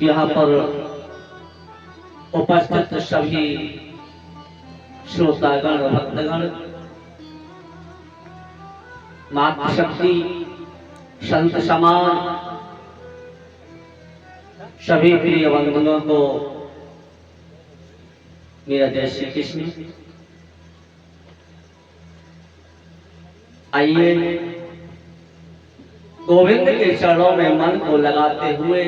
यहाँ पर उपस्थित सभी श्रोतागण भक्तगण, मातृशक्ति, संत समाज, सभी प्रिय बंधुओं को मेरा जय श्री कृष्ण। आइए गोविंद के चरणों में मन को लगाते हुए,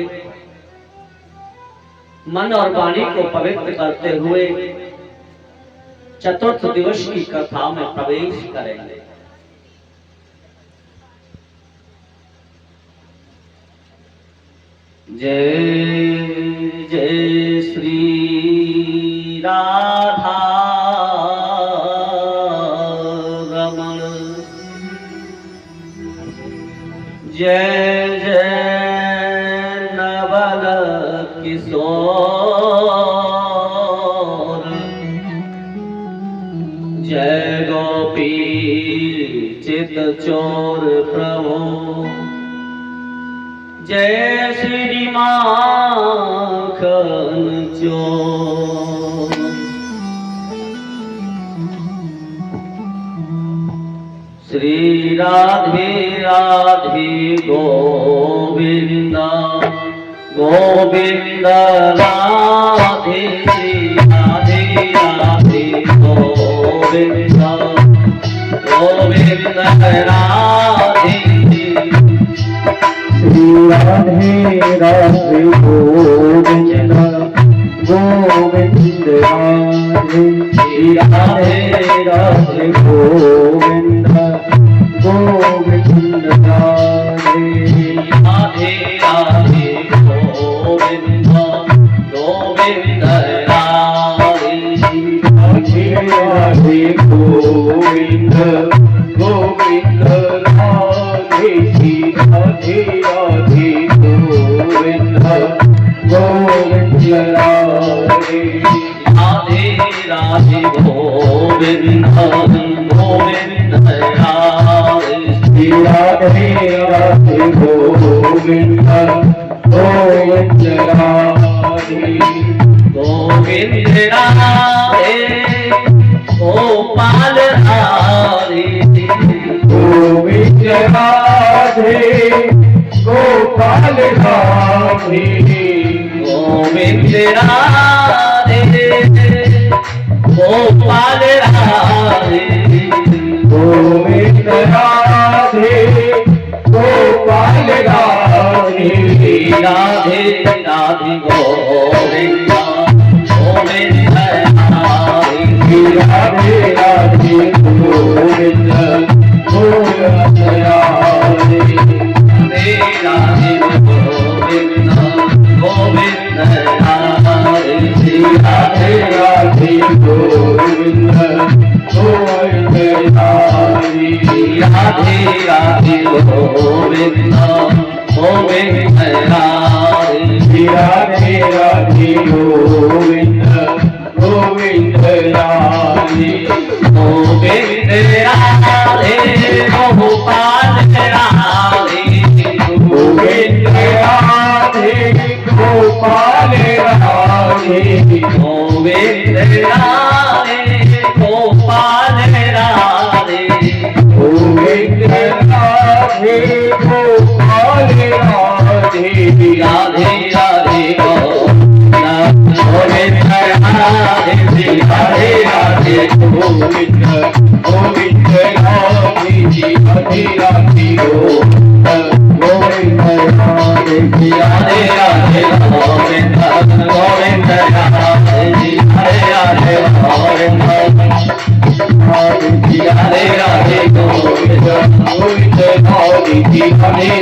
मन और वाणी को पवित्र करते हुए चतुर्थ दिवस की कथा में प्रवेश करेंगे। जय जय श्री राधा रमण, जय जय नवल किशोर, जय गोपी चित चोर प्रभु, जय श्री माखन चोर। श्री राधे राधे गोविंद गोविंद राधे, श्री राधे राधे गोविंद गोविंद राधे, श्री राधे राधे गोविंद गोविंद राधे, श्री राधे राधे गोविंद गोविंद राधे, राधे राधे गोविंद गोविंद राधे, राधे राधे गोविंद गोविंद राधे, श्री राधे राधे गोविंद गोविंद राधे, राधे राधे गोविंद गोविंद राधे, श्री राधे राधे गोविंद गोविंद राधे, गोविंद राधे गोपाल राधे, गोविंद राधे गोपाल राधे, गोविंद राधे गोपाल राधे, गोविंद राधे गोपाल राधे, राधे राधे गोविंद गोविंद राधे, राधे राधे गोविंद गोविंद राधे, राधे गोविंद गोविंद राधे, राधे राधे गोविंद गोविंद राधे, राधे राधे गोविंद गोविंद राधे, राधे राधे गोविंद गोविंद राधे, गोविंद राधे गोपाल राधे, गोविंद राधे गोपाल राधे, गोविंद राधे गोपाल राधे, गोविंद राधे गोपाल राधे, राधे राधे गोविंद राधे, राधे राधे गोविंद गोविंद राधे, राधे राधे गोविंद गोविंद राधे, राधे राधे गोविंद गोविंद राधे, राधे राधे गोविंद, राधे राधे गोविंद गोविंद राधे, राधे राधे गोविंद गोविंद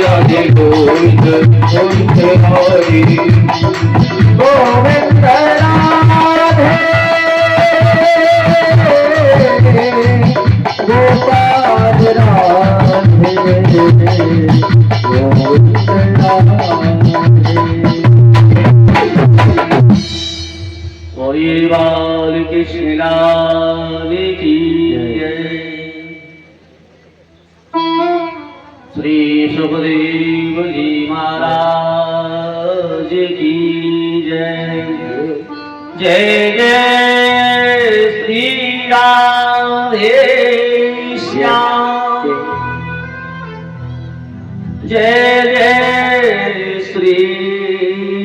राधे, गोविंद राधे गोपाल राधे, गोविंद राधे। कोई बाल कृष्ण लाल की जय। श्री सुखदेव जी महाराज की जय जय श्री राधे श्याम, जय जय श्री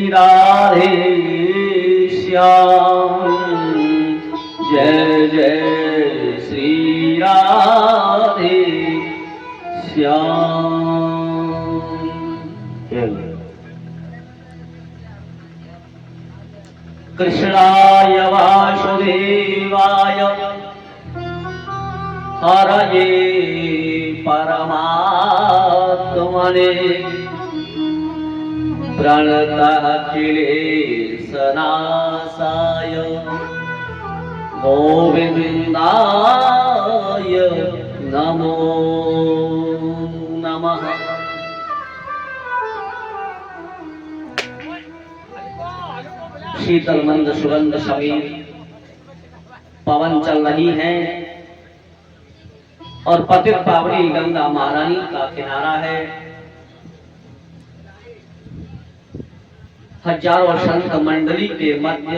राधे श्याम, जय जय श्री राधे श्याम। कृष्णाय वासुदेवाय हरये परमात्मने प्रणतःखिलेशनाशाय गोविन्दाय नमो नमः। शीतल मंद सुगंध समीर पवन चल रही है और पतित पावनी गंगा महारानी का किनारा है। हजारों संत मंडली के मध्य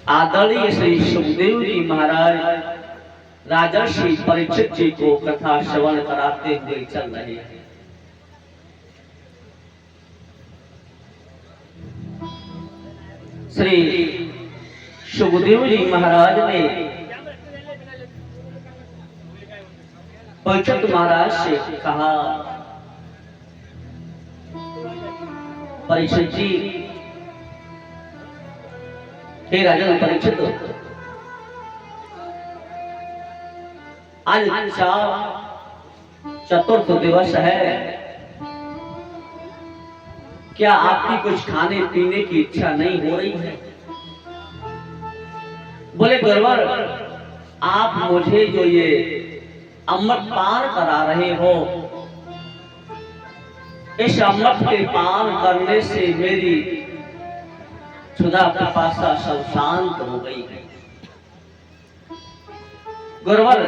आदरणीय श्री सुखदेव जी महाराज राजर्षि परीक्षित जी को कथा श्रवण कराते हुए चल रहे हैं। श्री सुखदेव जी महाराज ने परीक्षित महाराज से कहा, परीक्षित जी, हे राजन परीक्षित, आज चतुर्थ दिवस है, क्या आपकी कुछ खाने पीने की इच्छा नहीं हो रही है? बोले गुरुवर, आप मुझे जो ये अमृत पान करा रहे हो, इस अमृत के पान करने से मेरी क्षुधा पिपासा सब शांत हो गई है। गुरुवर,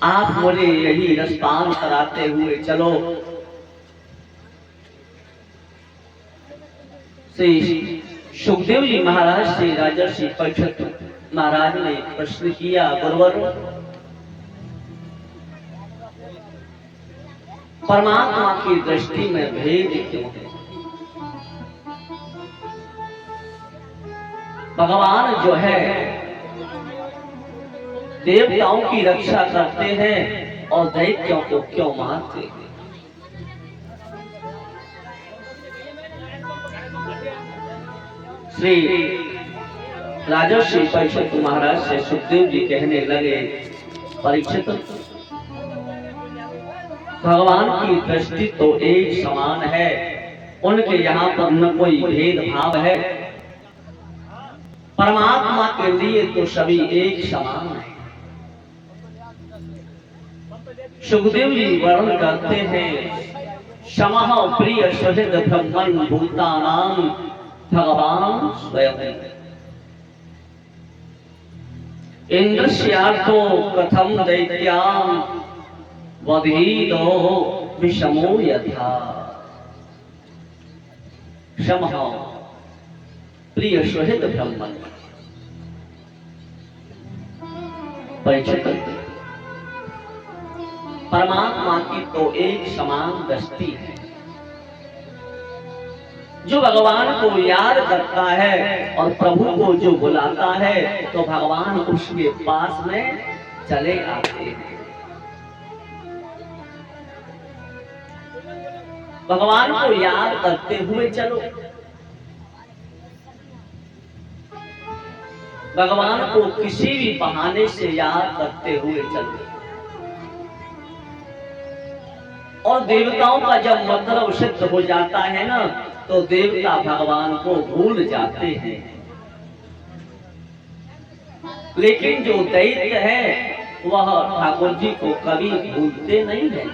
आप मुझे यही रसपान कराते हुए चलो। श्री सुखदेव जी महाराज से राजर्षि परीक्षित महाराज ने प्रश्न किया, गुरुवर, परमात्मा की दृष्टि में भेद क्यों है? भगवान जो है देवताओं की रक्षा करते हैं और दैत्यों को क्यों मारते हैं? श्री राजर्षि परीक्षित महाराज से सुखदेव जी कहने लगे, परीक्षित, भगवान की दृष्टि तो एक समान है, उनके यहाँ पर न कोई भेदभाव है। परमात्मा के लिए तो सभी एक समान है। सुखदेव जी वर्णन करते हैं, समः प्रिय सुहृद ब्रह्मन् भूतानां भगवान स्वयं इंद्रस्यार्थो कथम दैत्यां वधीतो विषमो यथा। समः प्रिय सुहृद ब्रह्मन्। परीक्षित, परमात्मा की तो एक समान दृष्टि है। जो भगवान को याद करता है और प्रभु को जो बुलाता है तो भगवान उसके पास में चले आते हैं। भगवान को याद करते हुए चलो। भगवान को किसी भी बहाने से याद करते हुए चलो। और देवताओं का जब मतलब सिद्ध हो जाता है ना, तो देवता भगवान को भूल जाते हैं, लेकिन जो दैत्य है वह ठाकुर जी को कभी भूलते नहीं है।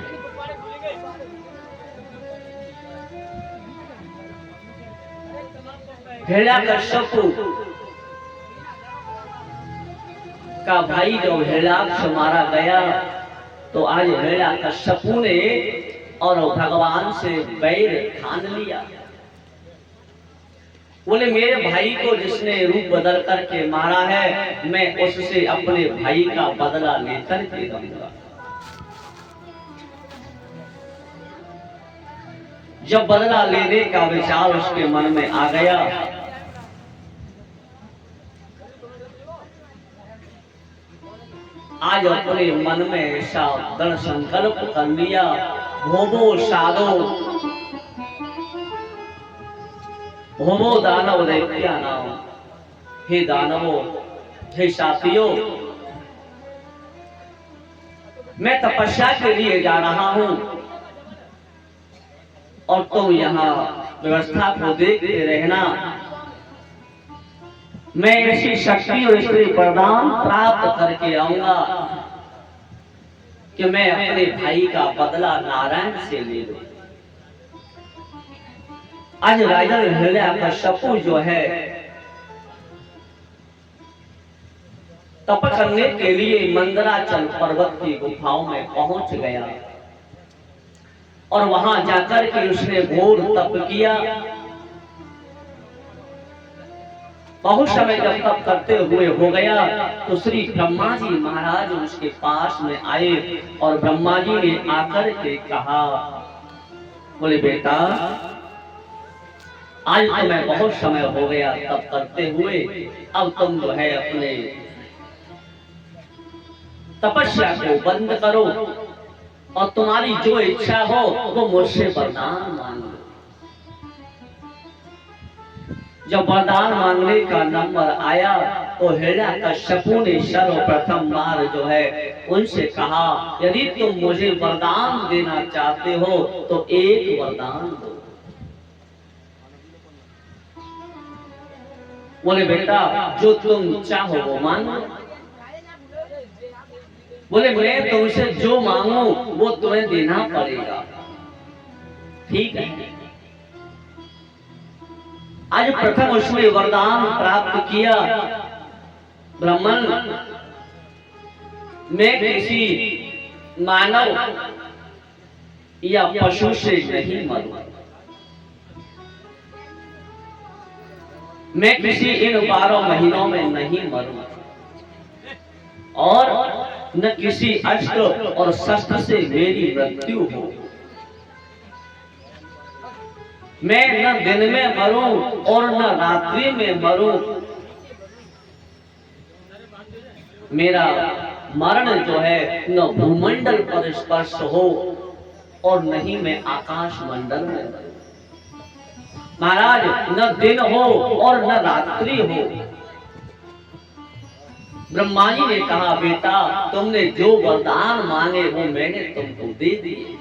हिरण्यकश्यप का भाई जो हिरण्याक्ष मारा गया, तो आज हिरण्यकश्यप ने और भगवान से बैर ठान लिया। बोले मेरे भाई को जिसने रूप बदल करके मारा है, मैं उससे अपने भाई का बदला लेकर के रहूंगा। जब बदला लेने का विचार उसके मन में आ गया, आज अपने मन में ऐसा दृढ़ संकल्प कर लिया, भोवो साधो भोवो दानव दैत्या नाम, हे दानवों, हे साथियों, मैं तपस्या के लिए जा रहा हूं और तुम यहाँ व्यवस्था को देखते रहना। मैं ऐसी शक्ति और ऐसे वरदान प्राप्त करके आऊंगा कि मैं अपने भाई का बदला नारायण से ले लूं। आज राजा हिरण्याकश्यप जो है तप करने के लिए मंदराचल पर्वत की गुफाओं में पहुंच गया और वहां जाकर के उसने घोर तप किया। बहुत समय जब तप करते हुए हो गया तो श्री ब्रह्मा जी महाराज उसके पास में आए और ब्रह्मा जी ने आकर के कहा, बोले बेटा, आज तो मैं बहुत समय हो गया तप करते हुए, अब तुम जो है अपने तपस्या को बंद करो और तुम्हारी जो इच्छा हो वो मुझसे वरदान मांगो। जब वरदान मांगने का नंबर आया तो हिरण्याकश्यप ने सर्वप्रथम बार जो है उनसे कहा, यदि तुम मुझे वरदान देना चाहते हो तो एक वरदान दो। बोले बेटा, जो तुम चाहो वो मांगो। बोले मैं तुमसे जो मांगू वो तुम्हें देना पड़ेगा, ठीक है। आज प्रथम उसने वरदान प्राप्त किया, ब्राह्मण, मैं किसी मानव या पशु से नहीं मरूं, मैं किसी इन 12 महीनों में नहीं मरूं और न किसी अस्त्र और शस्त्र से मेरी मृत्यु हो। मैं न दिन में मरूं और न रात्रि में मरूं। मेरा मरण जो है न भूमंडल पर स्पर्श हो और न ही मैं आकाश मंडल में मरूं। महाराज, न दिन हो और न रात्रि हो। ब्रह्मा जी ने कहा, बेटा, तुमने जो वरदान मांगे वो मैंने तुमको दे दिए।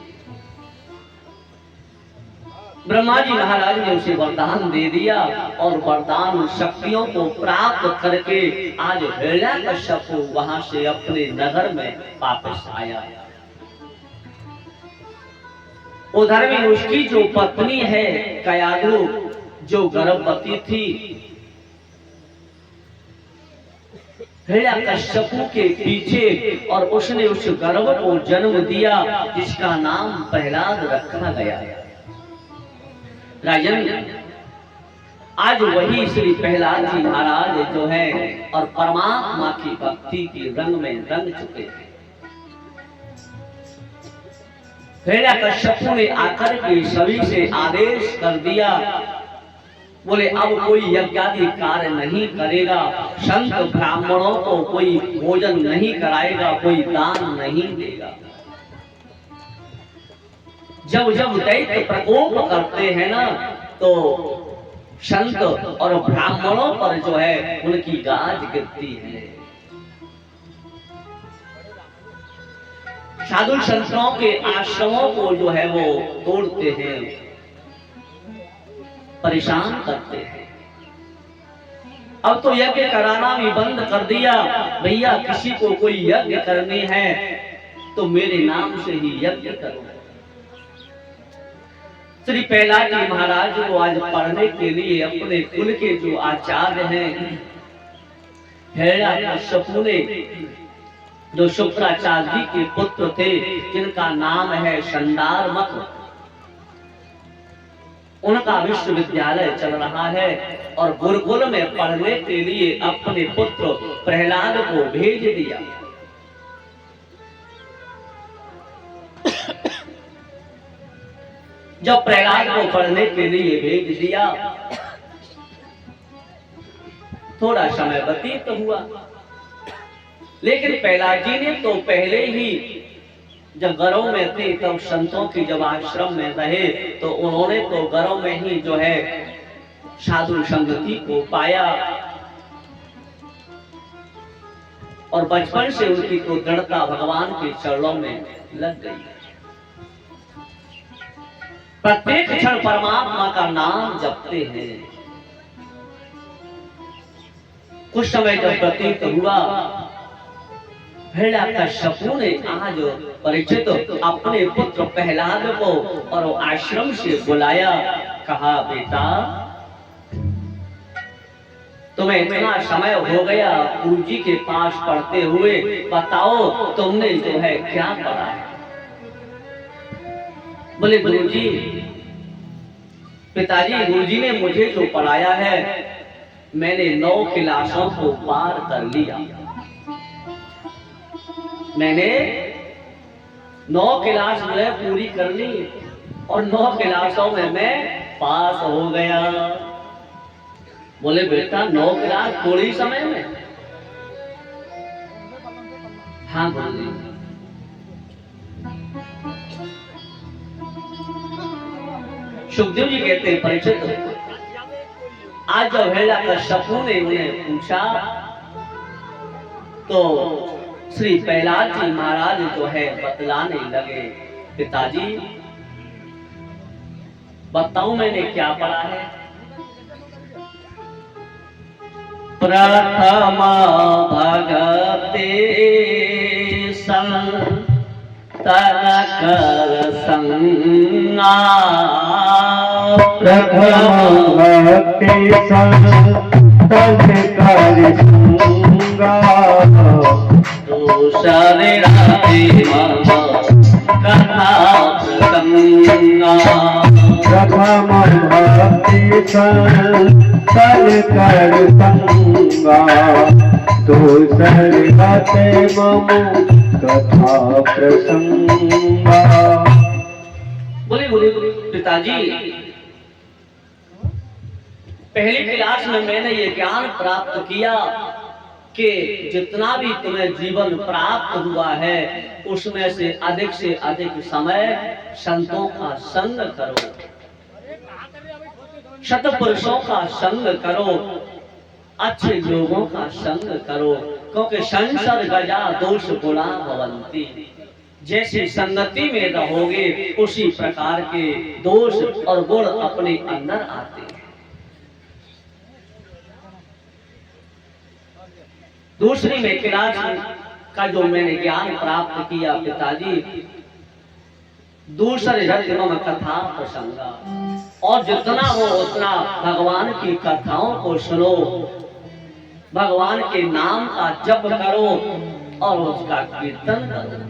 ब्रह्मा जी महाराज ने उसे वरदान दे दिया और वरदान शक्तियों को प्राप्त करके आज हिरण्याकश्यप वहां से अपने नगर में वापस आया। उधर में उसकी जो पत्नी है कयाधु, जो गर्भवती थी, हिरण्याकश्यप के पीछे, और उसने उस गर्भ को जन्म दिया जिसका नाम प्रहलाद रखा गया। राजन, आज वही श्री प्रहलाद जी महाराज जो है और परमात्मा की भक्ति के रंग में रंग चुके हैं। हिरण्याकश्यप ने आकर के सभी से आदेश कर दिया, बोले अब कोई यज्ञादि कार्य नहीं करेगा, संत ब्राह्मणों को कोई भोजन नहीं कराएगा, कोई दान नहीं देगा। जब जब दैत्य प्रकोप करते हैं ना तो संत और ब्राह्मणों पर जो है उनकी गाज गिरती है। साधु संतों के आश्रमों को जो है वो तोड़ते हैं, परेशान करते हैं। अब तो यज्ञ कराना भी बंद कर दिया। भैया, किसी को कोई यज्ञ करनी है तो मेरे नाम से ही यज्ञ करो। श्री प्रहलाद जी महाराज को आज पढ़ने के लिए अपने कुल के जो आचार्य हैं हिरण्याकश्यप ने, जो शुक्राचार्य जी के पुत्र थे जिनका नाम है संदारमत, उनका विश्वविद्यालय चल रहा है और गुरुकुल में पढ़ने के लिए अपने पुत्र प्रहलाद को भेज दिया। जब प्रहलाद को पढ़ने के लिए भेज दिया, थोड़ा समय व्यतीत हुआ, लेकिन प्रहलाद जी ने तो पहले ही जब गरों में थे तब संतों की जब आश्रम में रहे तो उन्होंने तो गरों में ही जो है साधु संगति को पाया और बचपन से उनकी तो दृढ़ता भगवान के चरणों में लग गई। प्रत्येक क्षण परमात्मा का नाम जपते हैं। कुछ समय जब व्यतीत हुआ, हिरण्यकश्यपु ने आज परीक्षित अपने पुत्र प्रहलाद को और आश्रम से बुलाया, कहा बेटा तुम्हें इतना समय हो गया गुरु जी के पास पढ़ते हुए, बताओ तुमने जो है क्या पढ़ा है। बोले गुरु जी, पिताजी गुरु जी ने मुझे जो पढ़ाया है मैंने 9 क्लासों को पार कर लिया। मैंने 9 क्लास जो है पूरी कर ली और 9 क्लासों में मैं पास हो गया। बोले बेटा 9 क्लास थोड़ी समय में? हाँ गुरु जी। सुखदेव जी कहते हैं परीक्षित, आज जब हिरण्यकश्यपु ने उन्हें पूछा तो श्री प्रहलाद जी महाराज जो है बतलाने लगे, पिताजी बताऊं मैंने क्या पढ़ा है। प्रथम भगते संतन कर संगा, प्रथम भक्ति संतन कर संगा, दूसरे राधे मम कथा प्रसंगा। प्रथम भक्ति संतन कर संगा, दूसरे राधे मम कथा प्रसंगा। बोले बोले पिताजी, पहली क्लास में मैंने ये ज्ञान प्राप्त किया कि जितना भी तुम्हें जीवन प्राप्त हुआ है उसमें से अधिक समय संतों का संग करो, सत्पुरुषों का संग करो, अच्छे लोगों का संग करो, क्योंकि संसर्गजा दोष गुणा भवन्ति। जैसी संगति में रहोगे उसी प्रकार के दोष और गुण अपने अंदर आते हैं। दूसरी में क्लास का जो मैंने ज्ञान प्राप्त किया पिताजी, दूसरे जन्म में कथा प्रसंगा, और जितना हो उतना भगवान की कथाओं को सुनो, भगवान के नाम का जप करो और उसका कीर्तन करो।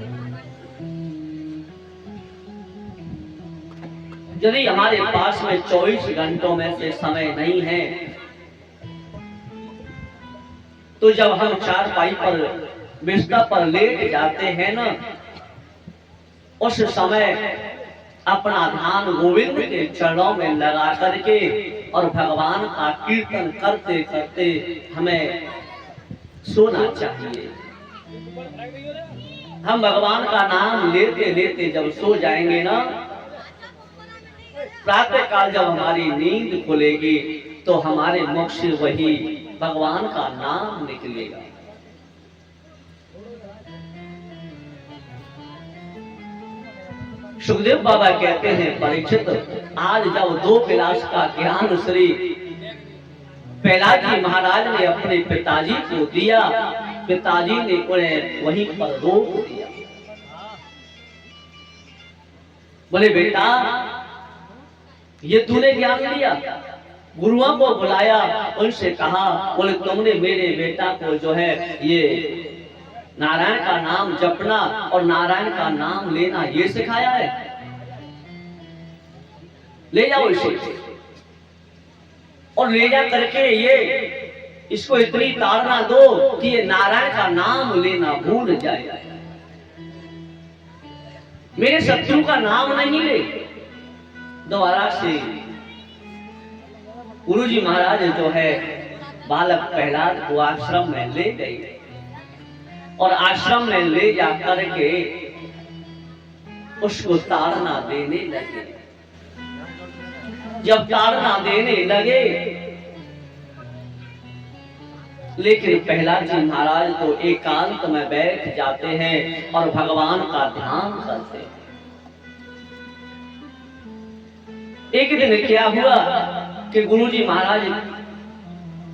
यदि हमारे पास में 24 घंटों में से समय नहीं है तो जब हम चारपाई पर बिस्तर पर लेट जाते हैं ना, उस समय अपना ध्यान गोविंद के चरणों में लगा करके और भगवान का कीर्तन करते करते हमें सोना चाहिए। हम भगवान का नाम लेते लेते जब सो जाएंगे ना, प्रातः काल जब हमारी नींद खुलेगी तो हमारे मुख से वही भगवान का नाम निकलेगा। सुखदेव बाबा कहते हैं परीक्षित, आज जब 2 क्लास का ज्ञान श्री प्रहलाद जी महाराज ने अपने पिताजी को दिया, पिताजी ने उन्हें वहीं पर रोक दिया। बोले बेटा ये तूने ज्ञान लिया, गुरुओं को बुलाया, उनसे कहा, बोले तुमने मेरे बेटा को जो है ये नारायण का नाम जपना और नारायण का नाम लेना ये सिखाया है। ले जाओ इसे, और ले जा करके ये इसको इतनी ताड़ना दो कि ये नारायण का नाम लेना भूल जाए, मेरे शत्रु का नाम नहीं ले। दोबारा से गुरुजी महाराज जो है बालक प्रहलाद को आश्रम में ले गए, और आश्रम में ले जा करके उसको ताड़ना देने लगे। जब ताड़ना देने लगे, लेकिन प्रहलाद जी महाराज तो एकांत में बैठ जाते हैं और भगवान का ध्यान करते हैं। एक दिन क्या हुआ कि गुरुजी महाराज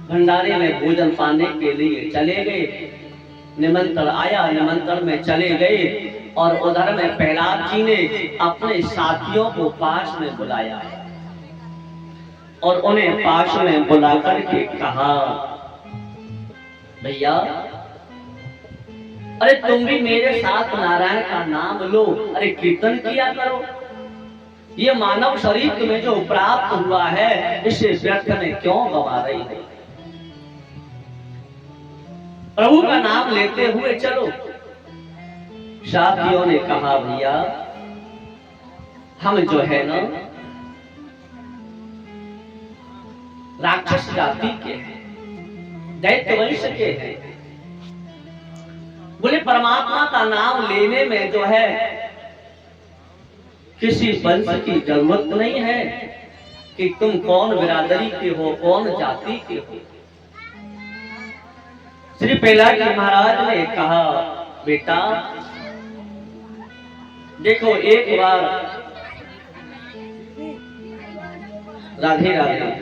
भंडारे में भोजन पाने के लिए चले गए, निमंत्रण आया, निमंत्रण में चले गए, और उधर में प्रहलाद जी ने अपने साथियों को पास में बुलाया और उन्हें पास में बुला करके कहा, भैया अरे तुम भी मेरे साथ नारायण का नाम लो, अरे कीर्तन किया करो। ये मानव शरीर तुम्हें जो प्राप्त हुआ है इसे व्यर्थ में क्यों गवा रही है? प्रभु का नाम लेते हुए चलो। साथियों ने कहा, भैया हम जो है ना राक्षस जाति के हैं, दैत्य वंश के हैं। बोले परमात्मा का नाम लेने में जो है किसी वंश की जरूरत नहीं है कि तुम कौन बिरादरी के हो, कौन जाति के हो। श्री प्रहलाद जी महाराज ने कहा, बेटा देखो एक बार, राधे राधे,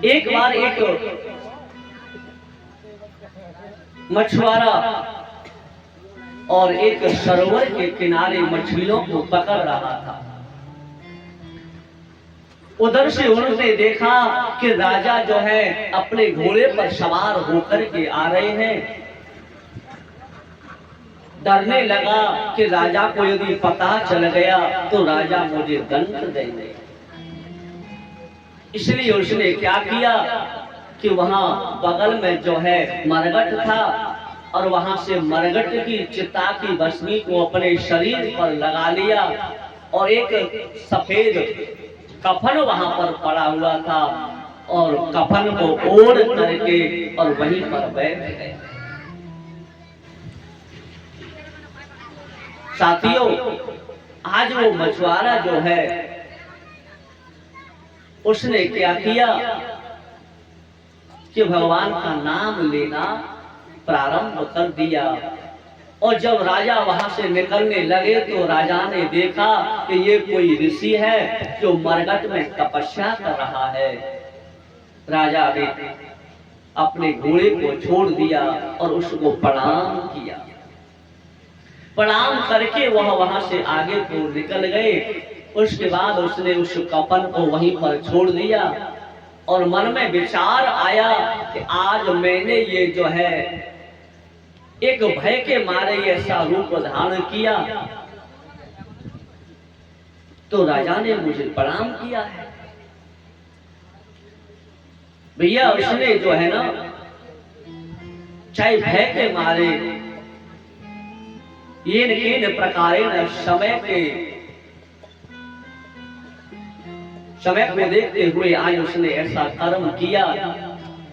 एक बार एक मछुआरा और एक सरोवर के किनारे मछलियों को पकड़ रहा था। उधर से उन्होंने देखा कि राजा जो है अपने घोड़े पर सवार होकर के आ रहे हैं। डरने लगा कि राजा को यदि पता चल गया तो राजा मुझे दंड देंगे। इसलिए उसने क्या किया कि वहां बगल में जो है मरघट था, और वहां से मरघट की चिता की भस्मी को अपने शरीर पर लगा लिया, और एक सफेद कफन वहां पर पड़ा हुआ था, और कफन को ओढ़ करके और वहीं पर बैठ गए। साथियों, आज वो मछुआरा जो है उसने क्या किया कि भगवान का नाम लेना प्रारंभ कर दिया, और जब राजा वहां से निकलने लगे तो राजा ने देखा कि ये कोई ऋषि है जो मरघट में तपस्या कर रहा है। राजा ने अपने घोड़े को छोड़ दिया और उसको प्रणाम किया। प्रणाम करके वह वहां से आगे को निकल गए। उसके बाद उसने उस कफन को वहीं पर छोड़ दिया, और मन में विचार आया कि आज मैंने ये जो है एक भय के मारे ऐसा रूप धारण किया, तो राजा ने मुझे प्रणाम किया है। भैया उसने जो है ना चाहे भय के मारे ये प्रकारेण समय को देखते हुए आज उसने ऐसा कर्म किया,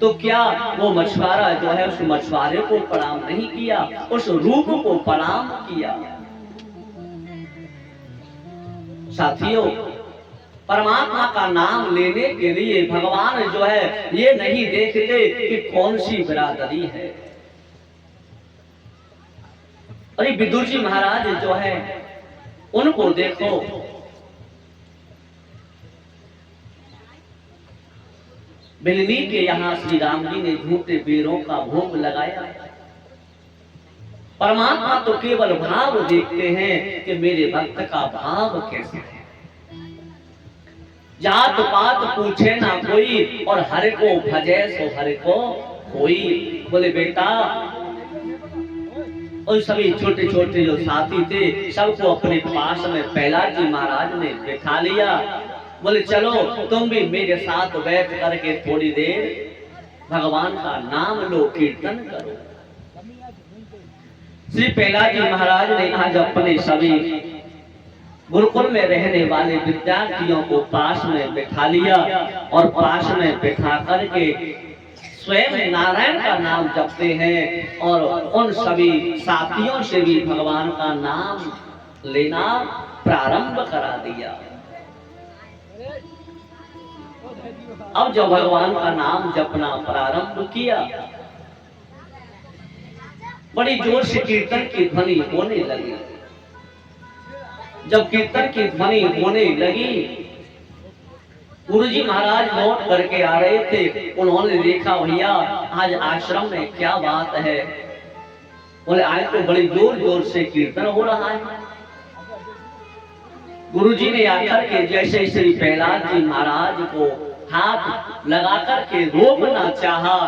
तो क्या वो मछुआरा जो है उस मछुआरे को प्रणाम नहीं किया, उस रूप को प्रणाम किया? साथियों, परमात्मा का नाम लेने के लिए भगवान जो है ये नहीं देखते कि कौन सी बिरादरी है। अरे विदुर जी महाराज जो है उनको देखो, बिलनी के यहाँ श्री राम जी ने झूठे बेरों का भोग लगाया। परमात्मा तो केवल भाव देखते हैं कि मेरे भक्त का भाव कैसे है। जात पात पूछे ना कोई, और हर को भजे सो हर को कोई। बोले बेटा और सभी छोटे छोटे जो साथी थे सबको अपने पास में प्रहलाद जी महाराज ने बैठा लिया। बोले चलो तुम भी मेरे साथ बैठ करके थोड़ी देर भगवान का नाम लो, कीर्तन करो। श्री प्रहलाद जी महाराज ने आज अपने सभी गुरुकुल में रहने वाले विद्यार्थियों को पास में बैठा लिया और पास में बैठा करके स्वयं नारायण का नाम जपते हैं और उन सभी साथियों से भी भगवान का नाम लेना प्रारंभ करा दिया। अब जब भगवान का नाम जपना प्रारंभ किया, बड़ी जोर से कीर्तन की ध्वनि होने लगी। जब कीर्तन की ध्वनि होने लगी, गुरुजी महाराज लौट करके आ रहे थे। उन्होंने देखा भैया आज आश्रम में क्या बात है। बोले आज तो बड़ी जोर जोर से कीर्तन हो रहा है। गुरुजी ने आकर के जैसे श्री प्रहलाद जी महाराज को हाथ लगा करके रोकना चाहा,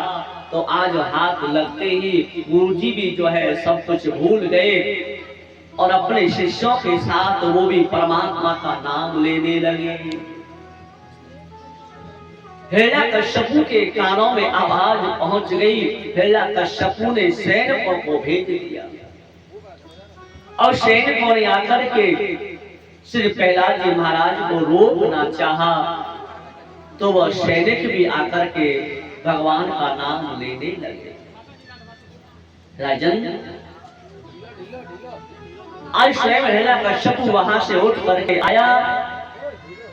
तो आज हाथ लगते ही गुरुजी भी जो है सब कुछ भूल गए और अपने शिष्यों के साथ वो भी परमात्मा का नाम लेने लगे। हिरण्यकश्यपु के कानों में आवाज पहुंच गई। हिरण्यकश्यपु ने सैनिकों को भेज दिया और सैनिकों ने आकर के श्री प्रहलाद जी महाराज को रोकना चाहा, तो वह सैनिक भी आकर के भगवान का नाम लेने लगे। राजन आज स्वयं हिरण्यकश्यपु वहां से उठ करके आया,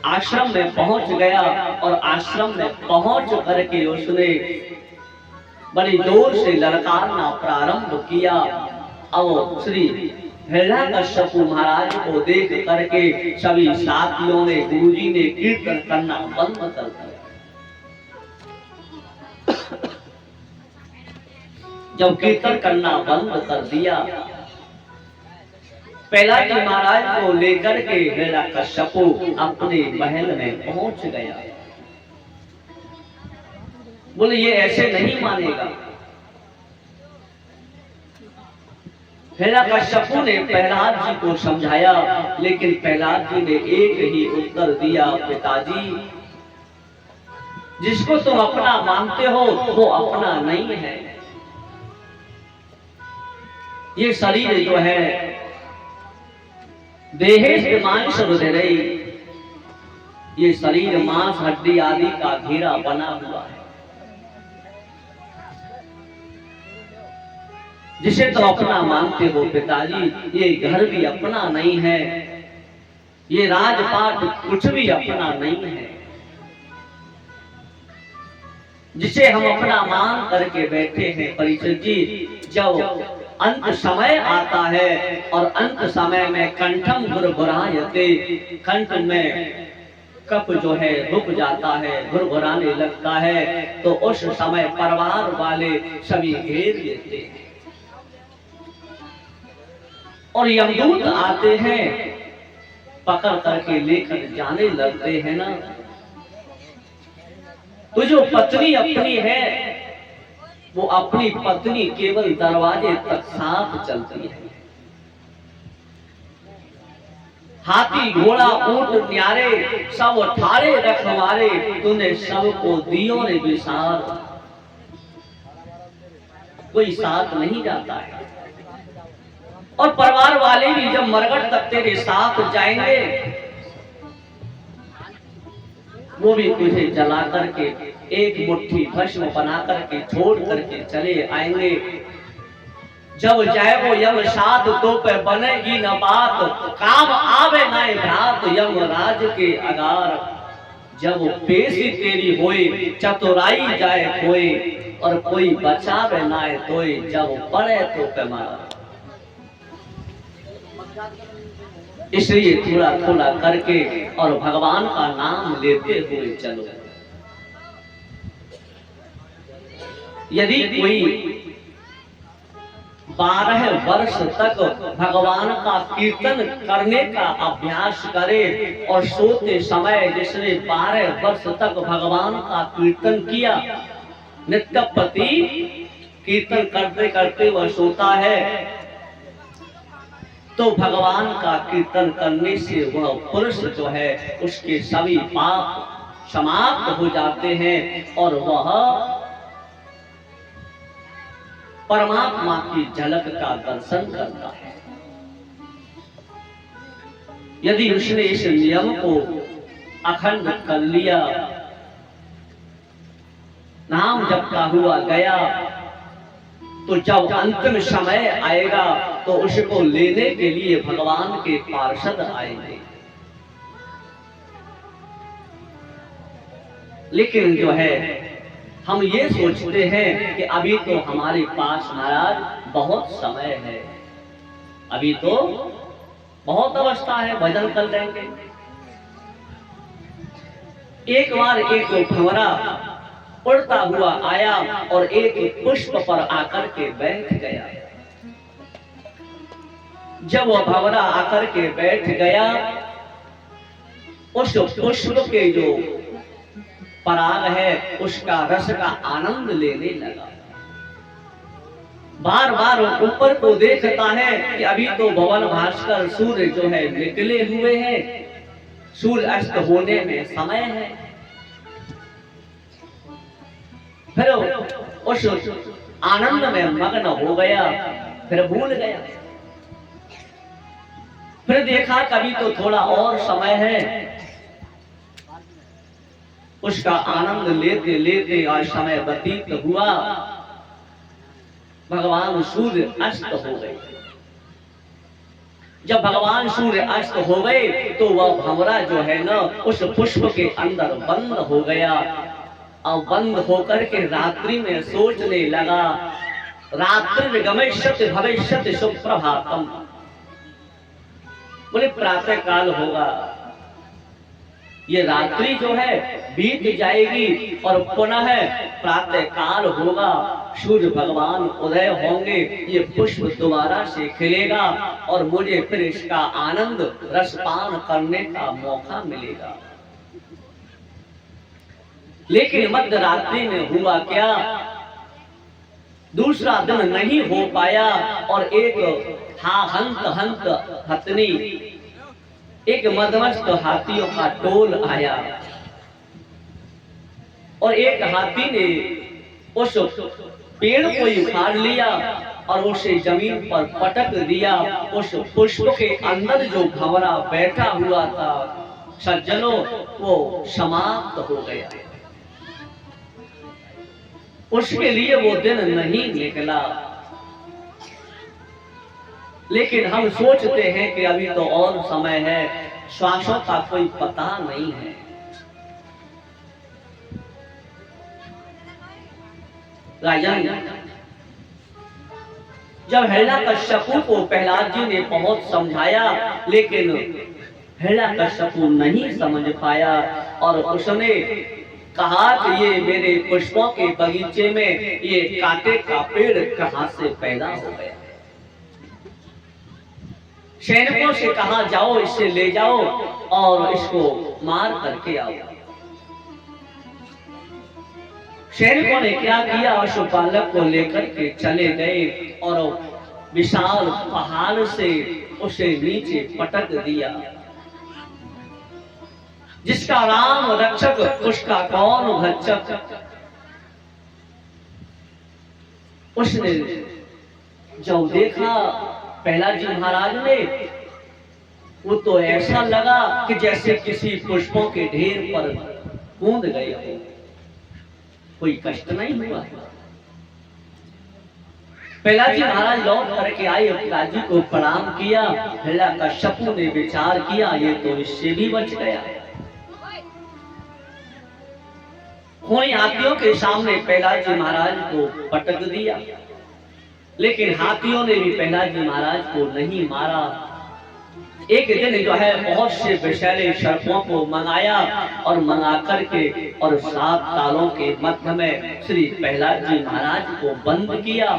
आश्रम में पहुंच गया और आश्रम में पहुंच करके उसने बड़ी जोर से ललकारना प्रारंभ किया। अब श्री हिरण्यकश्यपु महाराज को देख करके सभी साथियों ने, गुरुजी ने कीर्तन करना बंद कर दिया। जब कीर्तन करना बंद कर दिया, प्रहलाद जी महाराज को लेकर के हिरण्यकश्यपु अपने महल में पहुंच गया। बोले ये ऐसे नहीं मानेगा। हिरण्यकश्यपु ने प्रहलाद जी को समझाया, लेकिन प्रहलाद जी ने एक ही उत्तर दिया, पिताजी जिसको तुम अपना मानते हो वो अपना नहीं है। ये शरीर जो है देहे मांस हृदय, ये शरीर मांस हड्डी आदि का घेरा बना हुआ है। जिसे तो अपना मानते हो पिताजी, ये घर भी अपना नहीं है, ये राजपाट कुछ भी अपना नहीं है। जिसे हम अपना मान करके बैठे हैं परीक्षित जी, जब अंत समय आता है और अंत समय में कंठम गुरगुरायते, कंठ में कप जो है रुक जाता है, गुरगुराने लगता है, तो उस समय परिवार वाले सभी घेर लेते हैं और यमदूत आते हैं, पकड़ करके लेकर जाने लगते हैं ना। तो जो पत्नी अपनी है वो अपनी पत्नी केवल दरवाजे तक साथ चलती है। हाथी घोड़ा ऊंट न्यारे सब ठारे रखवारे, तूने सबको दियो रे विसार, कोई साथ नहीं जाता है। और परिवार वाले भी जब मरघट तक तेरे साथ जाएंगे, वो भी तुझे जला करके एक मुट्ठी भस्म बना करके छोड़ करके चले आएंगे। जब जाए वो यम साथ तो पे बनेगी न बात, काम आवे न भ्रात यम राज के अगार। जब पेशी तेरी होए चतुराई जाए खोए, और कोई बचावे नाए तोए, जब पड़े तो पे मार। इसलिए थोड़ा थोड़ा करके और भगवान का नाम लेते हुए चलो। यदि कोई 12 वर्ष तक भगवान का कीर्तन करने का अभ्यास करे और सोते समय जिसने 12 वर्ष तक भगवान का कीर्तन किया, नित्य प्रति कीर्तन करते करते वह सोता है, तो भगवान का कीर्तन करने से वह पुरुष जो है उसके सभी पाप समाप्त हो जाते हैं और वह परमात्मा की झलक का दर्शन करता है। यदि उसने इस नियम को अखंड कर लिया, नाम जपता हुआ गया, तो जब अंतिम समय आएगा तो उसको लेने के लिए भगवान के पार्षद आएंगे। लेकिन जो है हम ये सोचते हैं कि अभी तो हमारे पास महाराज बहुत समय है, अभी तो बहुत अवस्था है, भजन कर लेंगे। एक बार एक भंवरा उड़ता हुआ आया और एक पुष्प पर आकर के बैठ गया। जब वह भंवरा आकर के बैठ गया, उस पुष्प के जो पराग है उसका रस का आनंद लेने लगा। बार बार ऊपर को देखता है कि अभी तो भवन भास्कर सूर्य जो है निकले हुए हैं, सूर्य अस्त होने में समय है। फिर उस आनंद में मग्न हो गया, फिर भूल गया। फिर देखा कभी तो थोड़ा और समय है, उसका आनंद लेते लेते आज समय व्यतीत हुआ, भगवान सूर्य अस्त हो गए। जब भगवान सूर्य अस्त हो गए तो वह भंवरा जो है ना उस पुष्प के अंदर बंद हो गया। और बंद होकर के रात्रि में सोचने लगा, रात्रि गमिष्यति भविष्यति सुप्रभातम, बोले प्रातः काल होगा, ये रात्रि जो है बीत जाएगी और पुनः प्रातः काल होगा, सूर्य भगवान उदय होंगे, ये पुष्प दोबारा से खिलेगा और मुझे फिर इसका आनंद रसपान करने का मौका मिलेगा। लेकिन मध्य रात्रि में हुआ क्या, दूसरा दिन नहीं हो पाया और एक हंत हथनी, एक मदमस्त हाथियों का टोल आया और एक हाथी ने उस पेड़ को उखाड़ लिया और उसे जमीन पर पटक दिया। उस पुष्प के अंदर जो भंवरा बैठा हुआ था सज्जनों, वो समाप्त हो गया। उसके लिए वो दिन नहीं निकला। लेकिन हम सोचते हैं कि अभी तो और समय है, श्वासों का कोई पता नहीं है। राजन, जब हिरण्यकश्यपु को प्रहलाद जी ने बहुत समझाया, लेकिन हिरण्यकश्यपु नहीं समझ पाया और उसने कहा कि ये मेरे पुष्पों के बगीचे में ये कांटे का पेड़ कहां से पैदा हो गया। सैनिकों से कहा जाओ इसे ले जाओ और इसको मार करके आओ। सैनिकों ने क्या किया, उस बालक को लेकर के चले गए और विशाल पहाड़ से उसे नीचे पटक दिया। जिसका राम रक्षक उसका कौन भक्षक। उसने जब देखा प्रहलाद जी महाराज ने, वो तो ऐसा लगा कि जैसे किसी पुष्पों के ढेर पर कूद गए हो, कोई कष्ट नहीं हुआ। प्रहलाद जी महाराज लौट करके आए, प्रहलाद जी को प्रणाम किया। हिरण्यकश्यपु ने विचार किया ये तो इससे भी बच गया। कोई हाथियों के सामने प्रहलाद जी महाराज को पटक दिया, लेकिन हाथियों ने भी प्रहलाद जी महाराज को नहीं मारा। एक दिन जो है बहुत से विषैले सर्पों को मंगाया और मंगा करके और 7 तालों के मध्य में श्री प्रहलाद जी महाराज को बंद किया।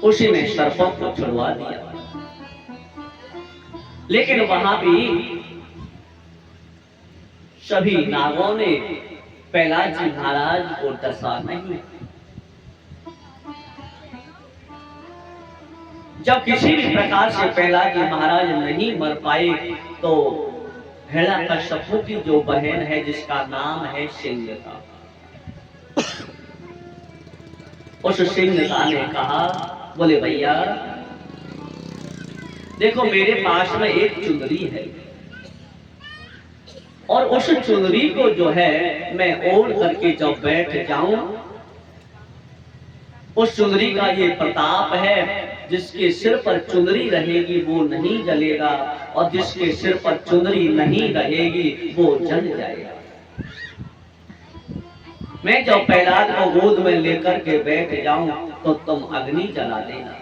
उसी में सर्पों को छुड़वा दिया। लेकिन वहां भी सभी नागों ने प्रहलाद जी महाराज को डसा नहीं। जब किसी भी प्रकार से प्रहलाद जी महाराज नहीं मर पाए तो हिरण्यकश्यप की जो बहन है जिसका नाम है सिंहिका, उस सिंहिका ने कहा, बोले भैया देखो मेरे पास में एक चुनरी है और उस चुनरी को जो है मैं ओढ़ करके जब बैठ जाऊं, उस चुनरी का ये प्रताप है, जिसके सिर पर चुनरी रहेगी वो नहीं जलेगा और जिसके सिर पर चुनरी नहीं रहेगी वो जल जाएगा। मैं जब प्रहलाद को गोद में लेकर के बैठ जाऊं तो तुम अग्नि जला देना।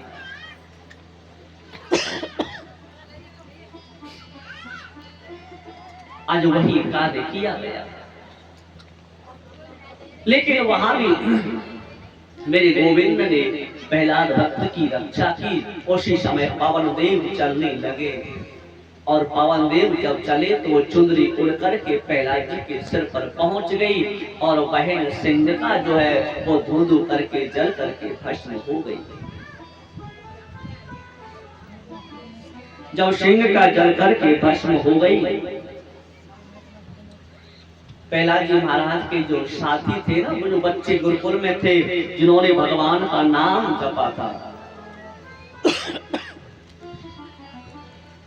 आज वही कार्य किया गया, लेकिन वहां भी मेरे गोविंद ने प्रहलाद भक्त की रक्षा की। उसी समय पवन देव चलने लगे और पवन देव जब चले तो वो चुंदरी उड़ करके प्रहलाद जी के सिर पर पहुंच गई और बहन सिंहिका जो है वो धू धू करके जल करके भस्म हो गई। जब सिंहिका जल करके भस्म हो गई, प्रहलाद जी महाराज के जो साथी थे ना, वो जो बच्चे गुरुकुल में थे जिन्होंने भगवान का नाम जपा था,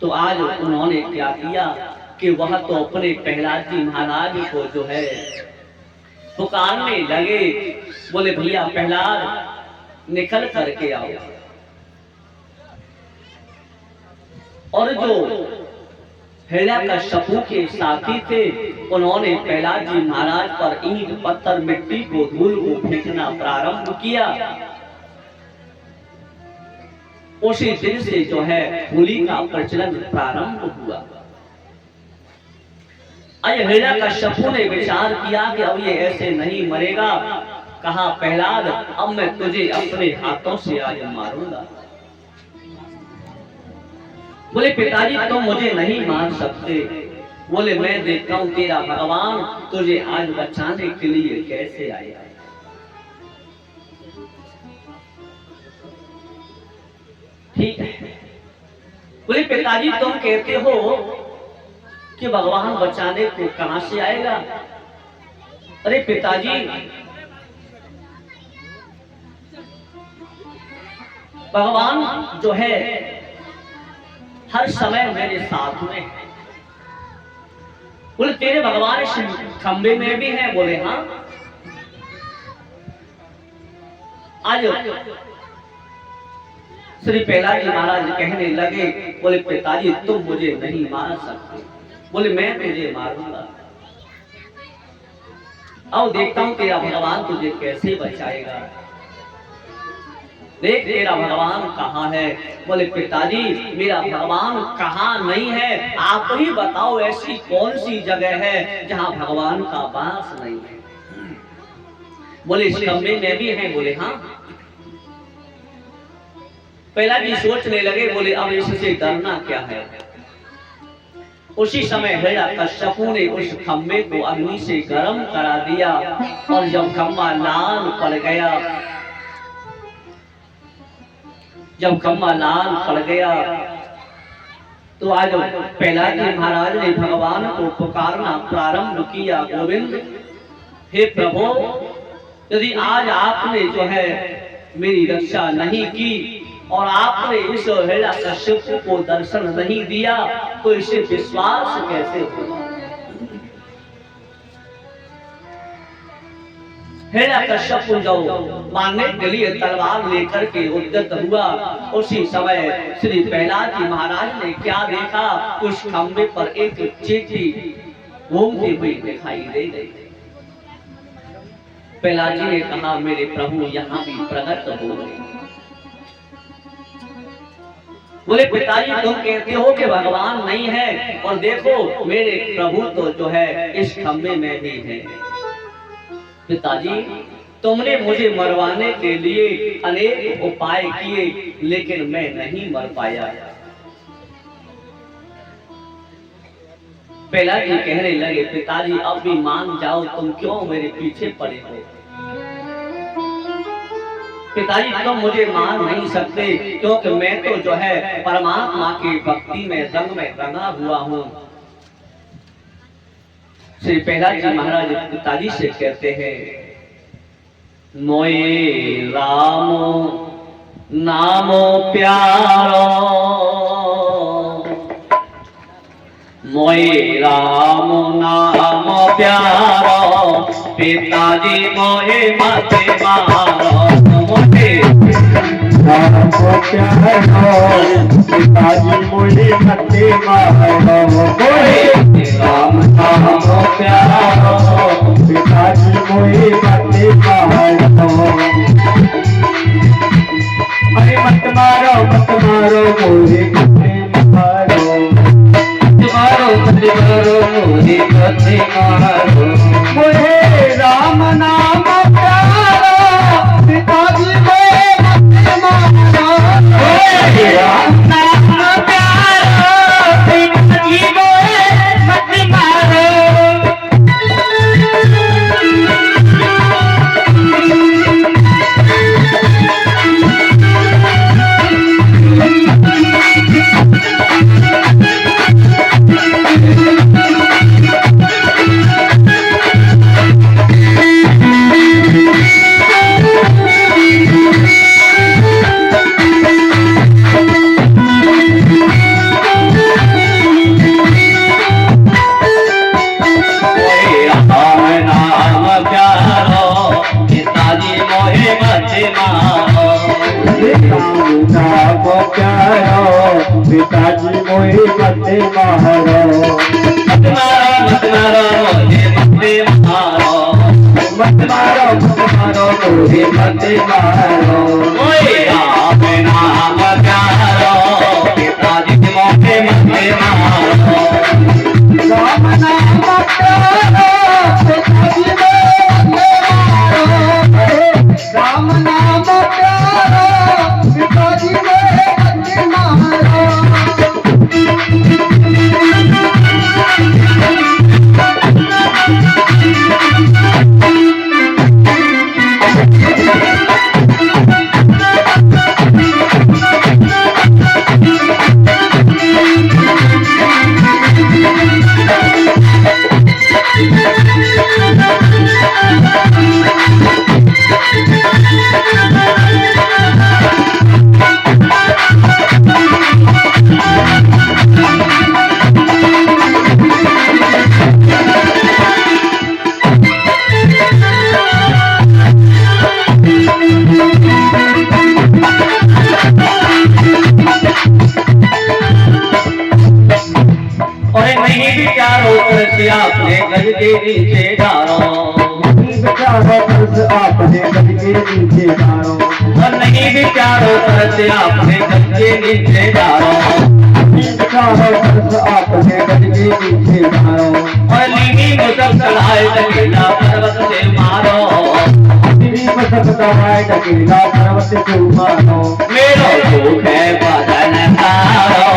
तो आज उन्होंने क्या किया कि वह तो अपने प्रहलाद जी महाराज को जो है पुकारने लगे, बोले भैया प्रहलाद निकल करके आओ। और जो हिरण्यकश्यप के साथी थे उन्होंने प्रहलाद जी महाराज पर ईंट पत्थर मिट्टी को धूल को फेंकना प्रारंभ किया। उसी दिन से जो है होली का प्रचलन प्रारंभ हुआ। हिरण्यकश्यप ने विचार किया कि अब ये ऐसे नहीं मरेगा। कहा प्रहलाद अब मैं तुझे अपने हाथों से आज मारूंगा। बोले पिताजी तुम मुझे नहीं मार सकते। बोले मैं देखता हूं तेरा भगवान तुझे आज बचाने के लिए कैसे आया। ठीक है। बोले पिताजी तुम कहते हो कि भगवान बचाने को कहां से आएगा। अरे पिताजी भगवान जो है हर समय मेरे साथ में है। बोले तेरे भगवान इस खंबे में भी है। बोले हाँ। आज श्री प्रहलाद जी महाराज कहने लगे, बोले पिताजी तुम मुझे नहीं मार सकते। बोले मैं तुझे मारूंगा। अब देखता हूं तेरा भगवान तुझे कैसे बचाएगा। देख तेरा भगवान कहाँ है। बोले पिताजी मेरा भगवान कहाँ नहीं है, आप ही बताओ ऐसी कौन सी जगह है जहाँ भगवान का वास नहीं है। बोले इस कमरे में भी है। बोले हाँ। पहला जी सोचने लगे, बोले अब इससे डरना क्या है। उसी समय हिरण्यकश्यप ने उस खम्भे को अग्नि से गर्म करा दिया और जब खम्भा लाल पड़ गया, जब खम्भा लाल पड़ गया तो आज प्रहलाद जी महाराज ने भगवान को पुकारना प्रारंभ किया। गोविंद हे प्रभु यदि आज आपने जो है मेरी रक्षा नहीं की और आपने इस हिरण्यकश्यप को दर्शन नहीं दिया तो इसे विश्वास कैसे होगा। हिरण्यकश्यप जो मारने के लिए तलवार लेकर के उद्यत हुआ, उसी समय श्री प्रहलाद जी महाराज ने क्या देखा, उस खंबे पर एक चींटी घूमती हुई दिखाई दे गई। प्रहलाद जी ने कहा मेरे प्रभु यहाँ भी प्रकट हो गए। बोले पिताजी तुम कहते हो कि भगवान नहीं है और देखो मेरे प्रभु तो जो है इस खंबे में भी है। पिताजी तुमने मुझे मरवाने के लिए अनेक उपाय किए लेकिन मैं नहीं मर पाया। प्रहलाद जी कहने लगे पिताजी अब भी मान जाओ, तुम क्यों मेरे पीछे पड़े हो। पिताजी तुम मुझे मार नहीं सकते, क्योंकि मैं तो जो है परमात्मा की भक्ति में रंग में रंगा हुआ हूँ। श्री प्रहलाद जी महाराज पिताजी से कहते हैं, मोए राम नामो प्यारो, मोए राम नाम प्यारो, पिताजी मोहे मत मारो। मोहे राम प्यारो, पिताजी मोहे मत मारो। मोहे राम नाम प्यारो, पिताजी मोहे मत मारो। अरे मत मारो मोहे मत मारो। मारो मत मारो मोहे मत मारो। मोहे राम नाम प्यारो, पिताजी मोहे मत मारो। मोहे राम नाम प्यारो, पिताजी मोहे मत मारो। पिताजी मोहे मत मारो। मत मारो मोहे मत मारो। मत मारो मोहे मत मारो। मोहे राम नाम प्यारो, पिताजी मोहे मत मारो। राम नाम प्यारो, पिताजी मोहे मत मारो। राम नाम प्यारो, पिताजी मोहे मत मारो। आपने गज के नीचे डालो, चारों तरफ आपने गज के नीचे डालो। और नहीं भी चारों तरफ से आपने गज के नीचे डालो। चारों तरफ आपने गज के नीचे डालो। और लीनी मुसक चढ़ाए टकीला पर्वत से मारो। लीनी मुसक चढ़ाए टकीला पर्वत से मारो। मेरो दुख है बदन तारो,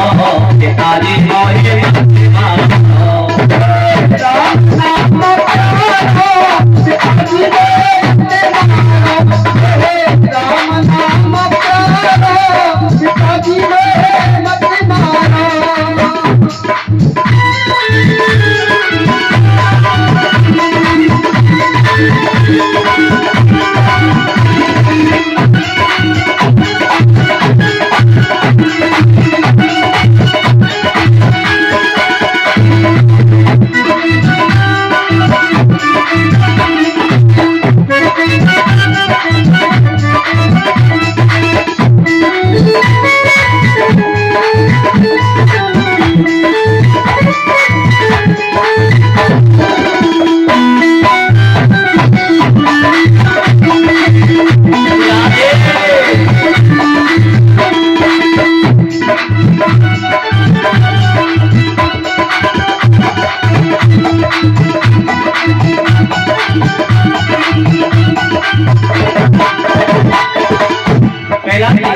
पिताजी मोहे मत मारो। राम नाम प्यारो, पिताजी मोहे मत मारो। राम नाम प्यारो, पिताजी मोहे मत मारो।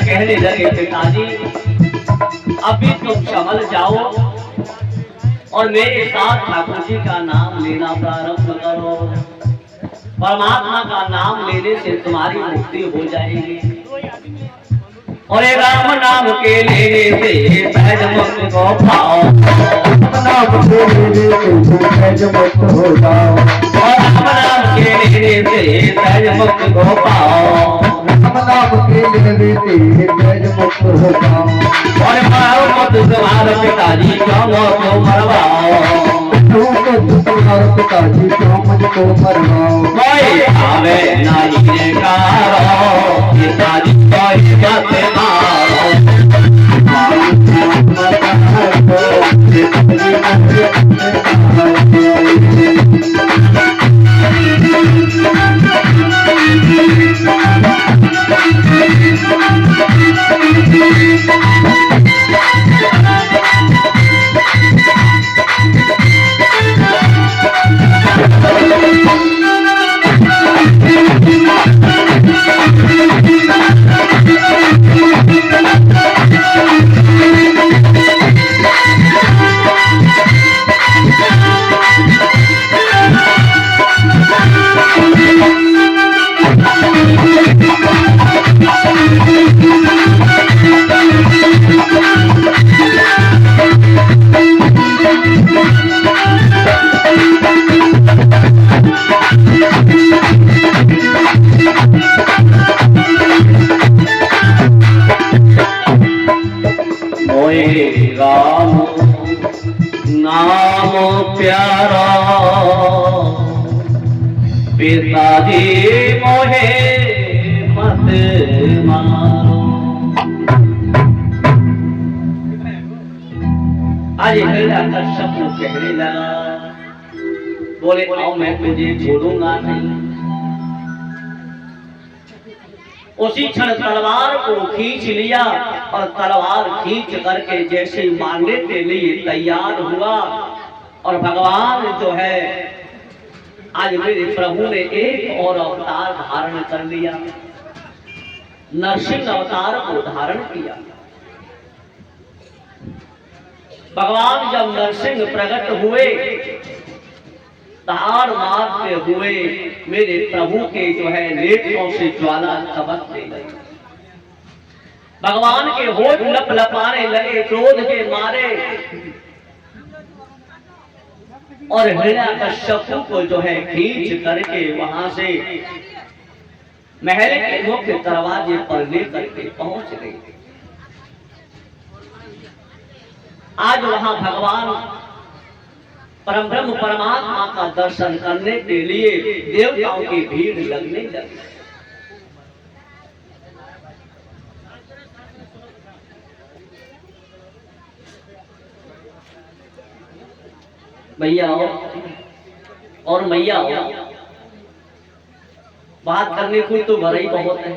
कहने लगे, पिताजी अभी तुम संभल जाओ और मेरे साथ ठाकुर जी का नाम लेना प्रारंभ करो। परमात्मा का नाम लेने से तुम्हारी मुक्ति हो जाएगी। और राम नाम के लेने से सहज मुक्त को पाओ, नाम के लेने से सहज मुक्त हो जाओ, और राम नाम के लेने से सहज मुक्त को पाओ, राम नाम के लेने से सहज मुक्त हो जाओ, और मारो मत तुम्हारे पिताजी क्यों मुझको मरवाओ, तुम्हारे पिताजी क्यों मुझको मरवाओ, कोई आवे नहीं ने कारो पिताजी कोई जाते मारो, राम नाम प्यारा पिताजी मोहे मत मारो। आज हिरण्यकश्यप कहने लगा, बोले आओ मैं तुझे छोड़ूंगा नहीं। उसी क्षण तलवार को खींच लिया और तलवार खींच करके जैसे मारने के लिए तैयार हुआ, और भगवान जो है आज मेरे प्रभु ने एक और अवतार धारण कर लिया, नरसिंह अवतार को धारण किया। भगवान जब नरसिंह प्रकट हुए, तार मारते हुए मेरे प्रभु के जो है नेत्रों से ज्वाला टपकने लगी। भगवान के होठ लपलपाने लगे क्रोध के मारे, और हिरण्यकश्यप को जो है खींच करके वहां से महल के मुख्य दरवाजे पर लेकर के पहुंच गए। आज वहां भगवान परम ब्रह्म परमात्मा का दर्शन करने के लिए देवताओं की भीड़ लगने लगी। भैया और मैया बात करने को तो घर ही बहुत है।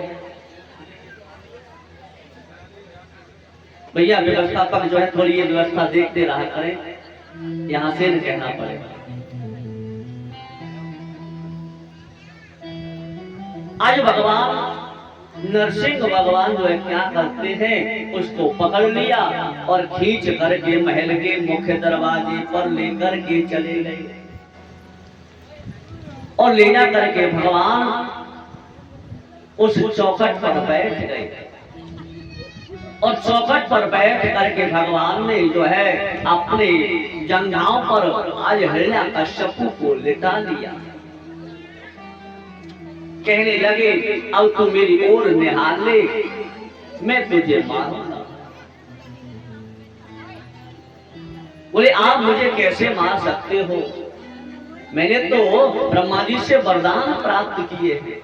भैया व्यवस्थापक जो है थोड़ी ये व्यवस्था देखते रहा करें, यहां से न कहना पड़ेगा। आज भगवान नरसिंह भगवान जो है क्या करते हैं, उसको पकड़ लिया और खींच करके महल के मुख्य दरवाजे पर लेकर के चले गए, और ले जा करके भगवान उस चौखट पर बैठ गए, और चौखट पर बैठ करके भगवान ने जो है अपने जंघाओं पर आज हिरण्यकश्यप को लिटा लिया। कहने लगे अब तू मेरी ओर निहार ले, मैं तुझे मारूंगा। बोले आप मुझे कैसे मार सकते हो, मैंने तो ब्रह्मा जी से वरदान प्राप्त किए हैं।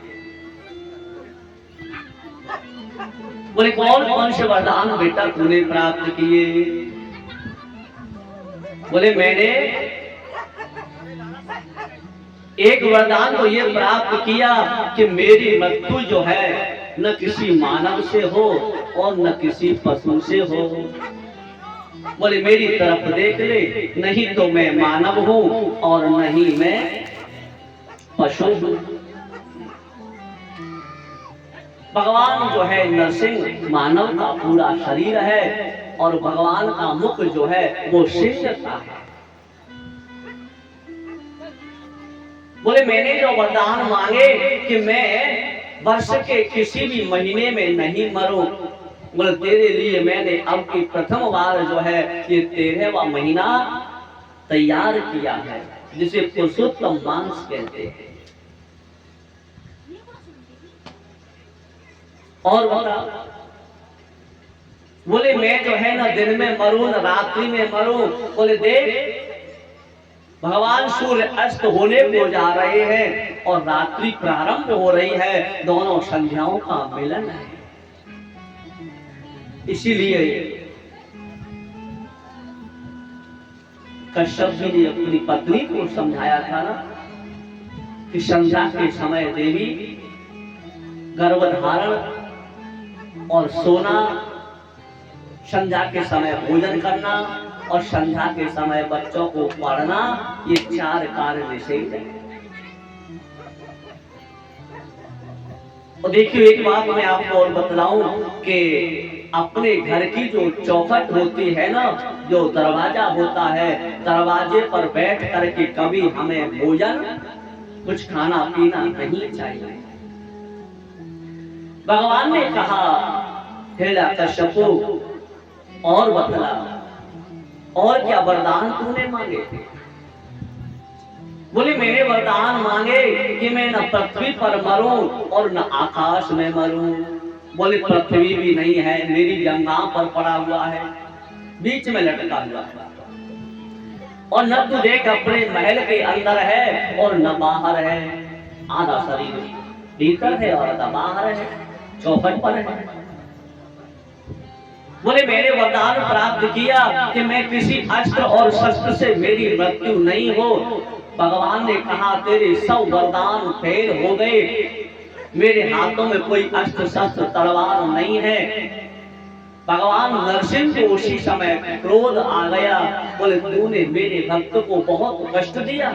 बोले कौन कौन से वरदान बेटा तूने प्राप्त किए। बोले मैंने एक वरदान तो ये प्राप्त किया कि मेरी मृत्यु जो है न किसी मानव से हो और न किसी पशु से हो। बोले मेरी तरफ देख ले, नहीं तो मैं मानव हूं और नहीं मैं पशु हूं। भगवान जो है नरसिंह मानव का पूरा शरीर है, और भगवान का मुख जो है वो सिंह का है। बोले मैंने जो वरदान मांगे कि मैं वर्ष के किसी भी महीने में नहीं मरूं। बोले तेरे लिए मैंने अब की प्रथम बार जो है ये 13वां महीना तैयार किया है, जिसे पुरुषोत्तम मांस कहते हैं। और बोला बोले मैं जो है ना दिन में मरूं न रात्रि में मरूं। बोले देख भगवान सूर्य अस्त होने को जा रहे हैं और रात्रि प्रारंभ हो रही है, दोनों संध्याओं का मिलन है। इसीलिए कश्यप जी ने अपनी पत्नी को समझाया था ना कि संध्या के समय देवी गर्भधारण और सोना, संध्या के समय भोजन करना और संध्या के समय बच्चों को पढ़ना, ये 4 कार्य निषेध है। और देखिए एक बात मैं आपको और बतलाऊं कि अपने घर की जो चौखट होती है ना, जो दरवाजा होता है, दरवाजे पर बैठ करके कभी हमें भोजन कुछ खाना पीना नहीं चाहिए। भगवान ने कहा हिरण्यकश्यपु और बतला, और क्या वरदान तूने मांगे थे? बोले मैंने वरदान मांगे कि मैं न पृथ्वी पर मरूं और न आकाश में मरूं। बोले पृथ्वी भी नहीं है, मेरी गंगा पर पड़ा हुआ है, बीच में लटका हुआ है, और न तू देख अपने महल के अंदर है और न बाहर है। आधा शरीर भीतर है और आधा बाहर है, चौखट पर है। बोले मैंने वरदान प्राप्त किया कि मैं किसी अस्त्र और शस्त्र से मेरी मृत्यु नहीं हो। भगवान ने कहा तेरे सब वरदान फेल हो गए, मेरे हाथों में कोई अस्त्र शस्त्र तलवार नहीं है। भगवान नरसिंह को उसी समय क्रोध आ गया। बोले तूने मेरे भक्त को बहुत कष्ट दिया,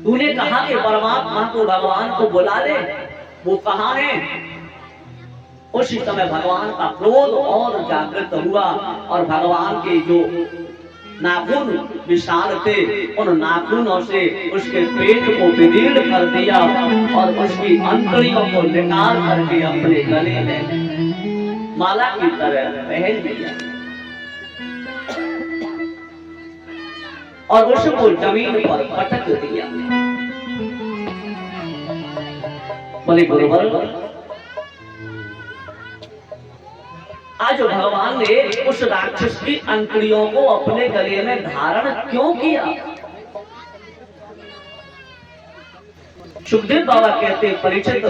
तूने कहा कि परमात्मा को भगवान को बुला ले, वो कहाँ है? उसी समय भगवान का क्रोध और जागृत हुआ और भगवान के जो नाखून विशाल थे, उन नाखूनों से उसके पेट को विदीर्ण कर दिया और उसकी अंतड़ियों को निकाल करके अपने गले में माला की तरह पहन दिया और उसको जमीन पर पटक दिया। बोले गुरुवर, आज भगवान ने उस राक्षस की अंतड़ियों को अपने गले में धारण क्यों किया? सुखदेव बाबा कहते परीक्षित,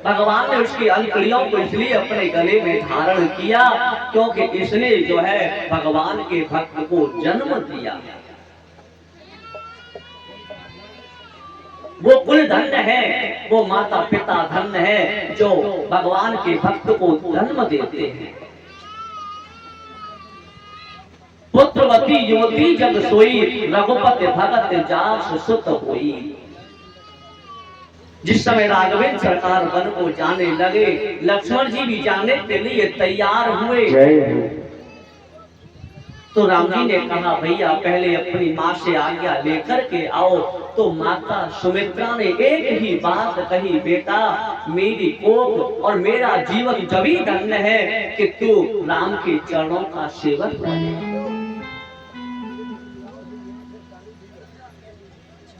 भगवान ने उसकी अंतड़ियों को इसलिए अपने गले में धारण किया क्योंकि इसने जो है भगवान के भक्त को जन्म दिया। वो कुल धन्य है, वो माता पिता धन्य है जो भगवान के भक्त को जन्म देते हैं। पुत्रवती युवती जब सोई, रघुपति भगत जास सुत होई। जिस समय राघवेंद्र सरकार वन को जाने लगे, लक्ष्मण जी भी जाने के लिए तैयार हुए, तो राम जी ने कहा भैया पहले अपनी माँ से आज्ञा लेकर के आओ। तो माता सुमित्रा ने एक ही बात कही, बेटा मेरी कोख और मेरा जीवन जभी धन्य है कि तू राम के चरणों का सेवक बने।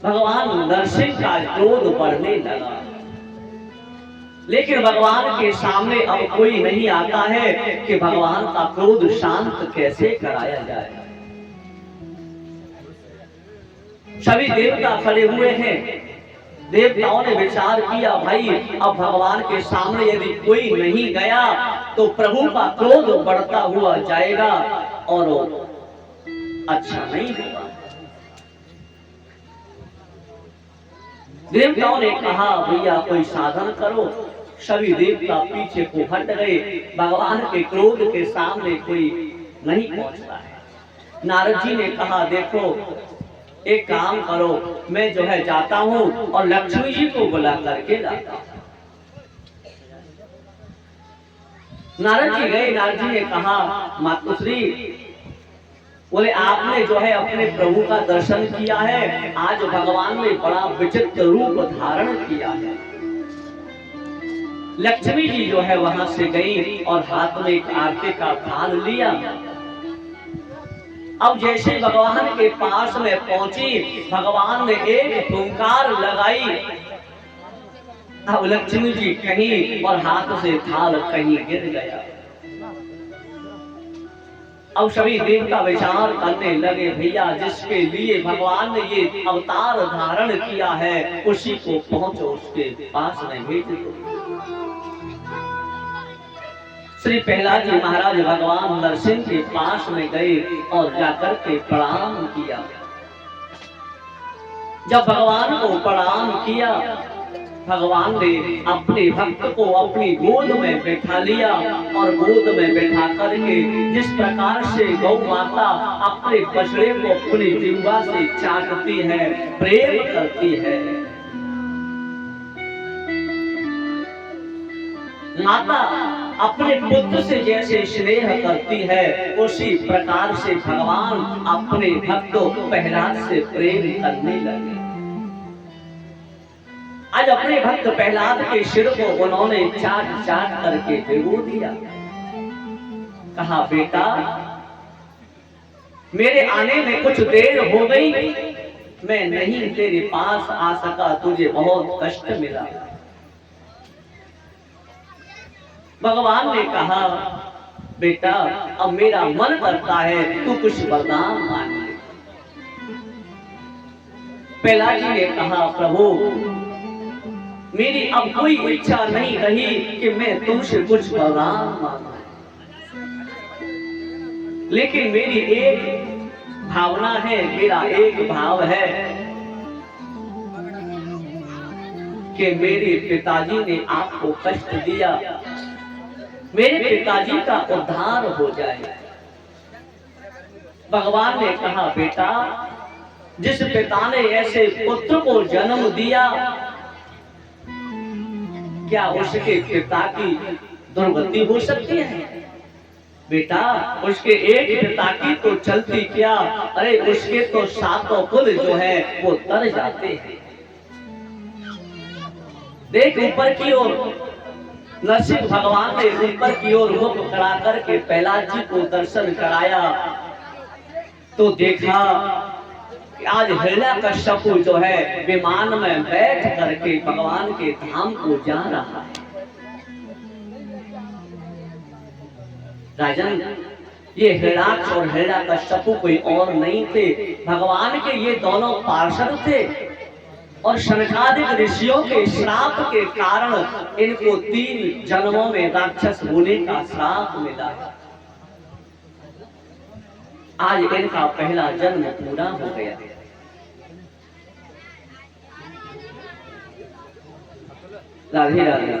भगवान नरसिंह का क्रोध बढ़ने लगा, लेकिन भगवान के सामने अब कोई नहीं आता है कि भगवान का क्रोध शांत कैसे कराया जाए। सभी देवता खड़े हुए हैं। देवताओं ने विचार किया भाई अब भगवान के सामने यदि कोई नहीं गया तो प्रभु का क्रोध बढ़ता हुआ जाएगा और अच्छा नहीं होगा। देवताओं ने कहा भैया कोई साधन करो। सभी देवता पीछे को हट गए, भगवान के क्रोध के सामने कोई नहीं पहुंचता है। नारद जी ने कहा देखो एक काम करो, मैं जो है जाता हूं और लक्ष्मी जी को बुला करके लाता हूं। नारद जी गए, नारद जी ने कहा मातुश्री, बोले आपने जो है अपने प्रभु का दर्शन किया है, आज भगवान ने बड़ा विचित्र रूप धारण किया है। लक्ष्मी जी जो है वहां से गई और हाथ में एक आटे का थाल लिया। अब जैसे भगवान के पास में पहुंची, भगवान ने एक फुंकार लगाई। अब लक्ष्मी जी कहीं और हाथ से थाल कहीं गिर गया। अब सभी देवता विचार करने लगे, भैया जिसके लिए भगवान ने ये अवतार धारण किया है उसी को पहुंचो, उसके पास में भेज दो। श्री प्रहलाद जी महाराज भगवान नरसिंह के पास में गए और जाकर के प्रणाम किया। जब भगवान को प्रणाम किया, भगवान ने अपने भक्त को अपनी गोद में बैठा लिया और गोद में बैठा करके जिस प्रकार से गौ माता अपने बछड़े को अपनी जिह्वा से चाटती है, प्रेम करती है, माता अपने पुत्र से जैसे स्नेह करती है, उसी प्रकार से भगवान अपने भक्तों प्रहलाद से प्रेम करने लगे। आज अपने भक्त प्रहलाद के सिर को उन्होंने चाट चाट करके भिगो दिया। कहा, बेटा मेरे आने में कुछ देर हो गई, मैं नहीं तेरे पास आ सका, तुझे बहुत कष्ट मिला। भगवान ने कहा, बेटा अब मेरा मन करता है तू कुछ वरदान मांग ले। प्रहलाद जी ने कहा, प्रभु मेरी अब कोई इच्छा नहीं रही कि मैं तुमसे कुछ वरदान मांगूं, लेकिन मेरी एक भावना है, मेरा एक भाव है कि मेरे पिताजी ने आपको कष्ट दिया, मेरे पिताजी का उद्धार हो जाए। भगवान ने कहा, बेटा जिस पिता ने ऐसे पुत्र को जन्म दिया, क्या उसके पिता की दुर्गति हो सकती है? बेटा उसके एक पिता की तो चलती क्या, अरे उसके तो सातों कुल जो है वो तर जाते हैं। देख ऊपर की ओर, नरसिंह भगवान ने ऊपर की ओर मुख करा करके प्रहलाद जी को दर्शन कराया, तो देखा आज हिरण्यकश्यप जो है विमान में बैठ करके भगवान के धाम को जा रहा है। राजन, ये हिरण्याक्ष और हिरण्यकश्यप कोई और नहीं थे, भगवान के ये दोनों पार्षद थे और शनकादिक ऋषियों के श्राप के कारण इनको 3 जन्मों में राक्षस होने का श्राप मिला। आज इनका पहला जन्म पूरा हो गया। राधे राधे।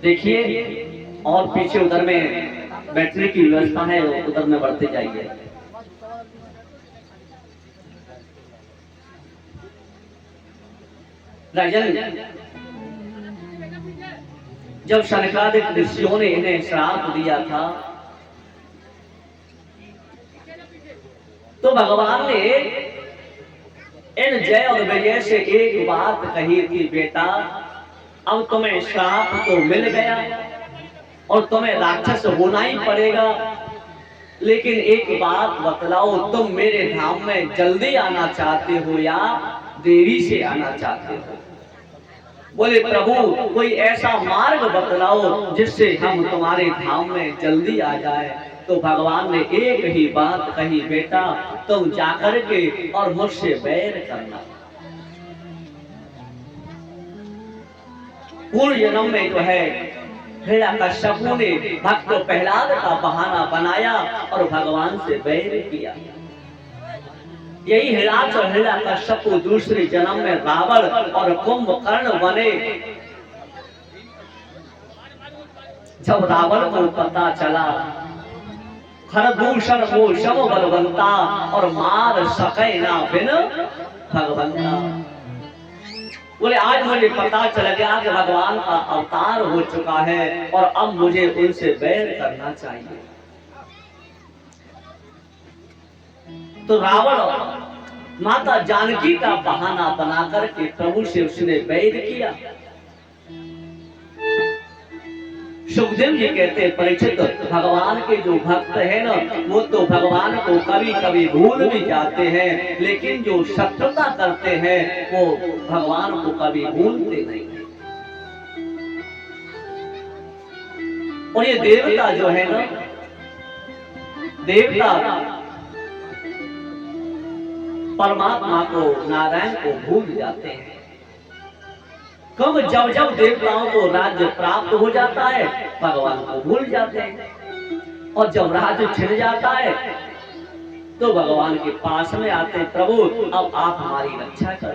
देखिए और पीछे उधर में बैठने की व्यवस्था है, उधर में बढ़ते जाइए। राजन, जब शनकादिक ऋषियों ने इन्हें श्राप दिया था तो भगवान ने इन जय और विजय से एक बात कही थी, बेटा अब तुम्हें श्राप तो मिल गया और तुम्हें राक्षस होना ही पड़ेगा, लेकिन एक बात बतलाओ, तुम मेरे धाम में जल्दी आना चाहते हो या देरी से आना चाहते हो? बोले प्रभु कोई ऐसा मार्ग बतलाओ जिससे हम तुम्हारे धाम में जल्दी आ जाए। तो भगवान ने एक ही बात कही, बेटा तुम जाकर के और मुझसे बैर करना। पूर्व जन्म में जो है हिरण्यकश्यप ने भक्त प्रहलाद का बहाना बनाया और भगवान से बैर किया। यही हिरण्याक्ष और हिरण्यकश्यप दूसरे जन्म में रावण और कुंभकर्ण बने। जब रावण को पता चला खरदूषण वो शव बलवंता और मार सके ना बिन भगवंता, बोले आज मुझे पता चल गया कि भगवान का अवतार हो चुका है और अब मुझे उनसे बैर करना चाहिए। तो रावण माता जानकी का बहाना बना करके प्रभु से उसने बैर किया। सुखदेव जी कहते हैं परीक्षित, भगवान के जो भक्त है ना वो तो भगवान को कभी कभी भूल भी जाते हैं, लेकिन जो शत्रुता करते हैं वो भगवान को कभी भूलते नहीं। और ये देवता जो है ना, देवता परमात्मा को, नारायण को भूल जाते हैं। कब? जब जब देवताओं को राज्य प्राप्त हो जाता है भगवान को भूल जाते हैं, और जब राज्य छिन जाता है तो भगवान के पास में आते हैं, प्रभु अब आप हमारी रक्षा कर